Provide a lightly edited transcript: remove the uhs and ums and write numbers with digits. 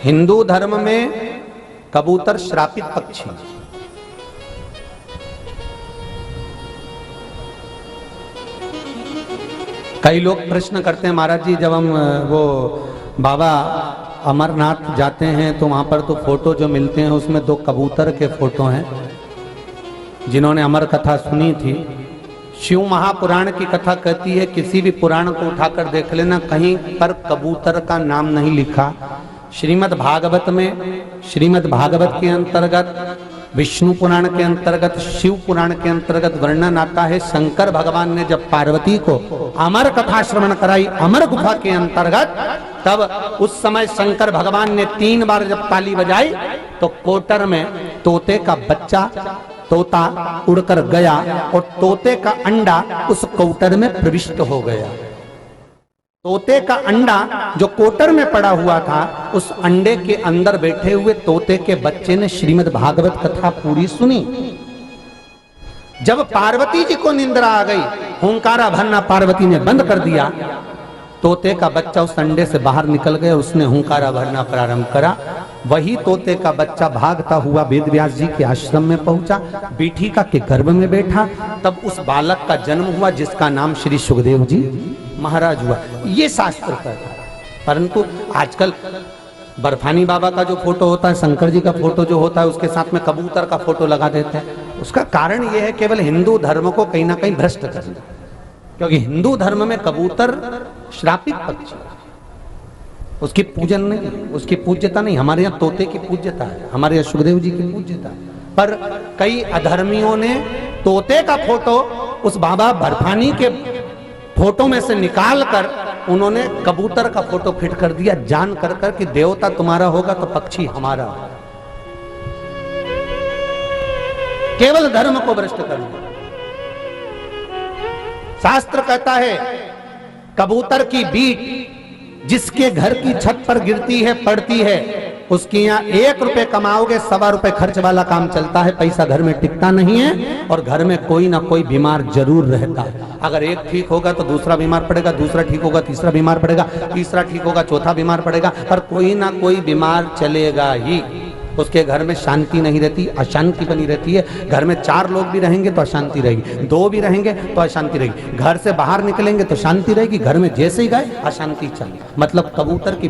हिंदू धर्म में कबूतर श्रापित पक्षी। कई लोग प्रश्न करते हैं, महाराज जी जब हम वो बाबा अमरनाथ जाते हैं तो वहां पर तो फोटो जो मिलते हैं उसमें 2 कबूतर के फोटो हैं। जिन्होंने अमर कथा सुनी थी, शिव महापुराण की कथा कहती है, किसी भी पुराण को उठाकर देख लेना, कहीं पर कबूतर का नाम नहीं लिखा। श्रीमद् भागवत में, श्रीमद् भागवत के अंतर्गत, विष्णु पुराण के अंतर्गत, शिव पुराण के अंतर्गत वर्णन आता है, शंकर भगवान ने जब पार्वती को अमर कथा श्रवण कराई अमर गुफा के अंतर्गत, तब उस समय शंकर भगवान ने 3 बार जब ताली बजाई तो कोटर में तोते का बच्चा, तोता उड़कर गया और तोते का अंडा उस कोटर में प्रविष्ट हो गया। तोते का अंडा जो कोटर में पड़ा हुआ था, उस अंडे के अंदर बैठे हुए तोते के बच्चे ने श्रीमद् भागवत कथा पूरी सुनी। जब पार्वती जी को निंद्रा आ गई, हुंकारा भरना पार्वती ने बंद कर दिया, तोते का बच्चा उस अंडे से बाहर निकल गया, उसने हुंकारा भरना प्रारंभ करा। वही तोते का बच्चा भागता हुआ वेद व्यास जी के आश्रम में पहुंचा, बीठिका के गर्भ में बैठा, तब उस बालक का जन्म हुआ जिसका नाम श्री सुखदेव जी महाराज हुआ। ये शास्त्र का था। परंतु आजकल बर्फानी बाबा का जो फोटो होता है, शंकर जी का फोटो जो होता है, उसके साथ में कबूतर का फोटो लगा देते हैं। उसका कारण यह है केवल हिंदू धर्म को कहीं ना कहीं भ्रष्ट करना, क्योंकि हिंदू धर्म में कबूतर श्रापित पक्षी, उसकी पूजन नहीं, उसकी पूज्यता नहीं। हमारे यहाँ तोते की पूज्यता है, हमारे यहाँ सुखदेव जी की पूज्यता है। पर कई अधर्मियों ने तोते का फोटो उस बाबा बर्फानी के फोटो में से निकाल कर उन्होंने कबूतर का फोटो फिट कर दिया, जान कर कर कि देवता तुम्हारा होगा तो पक्षी हमारा होगा। केवल धर्म को भ्रष्ट करना। शास्त्र कहता है कबूतर की बीट जिसके घर की छत पर गिरती है, पड़ती है, उसके यहाँ 1 रुपए कमाओगे, 1.25 रुपए खर्च वाला काम चलता है। पैसा घर में टिकता नहीं है और घर में कोई ना कोई बीमार जरूर रहता है। अगर एक ठीक होगा तो दूसरा बीमार पड़ेगा, दूसरा ठीक होगा तीसरा बीमार पड़ेगा, तीसरा ठीक होगा चौथा बीमार पड़ेगा, पर कोई ना कोई बीमार चलेगा ही। उसके घर में शांति नहीं रहती, अशांति बनी रहती है। घर में 4 लोग भी रहेंगे तो अशांति रहेगी, 2 भी रहेंगे तो अशांति रहेगी, घर से बाहर निकलेंगे तो शांति रहेगी, घर में जैसे ही गए अशांति चली। मतलब कबूतर की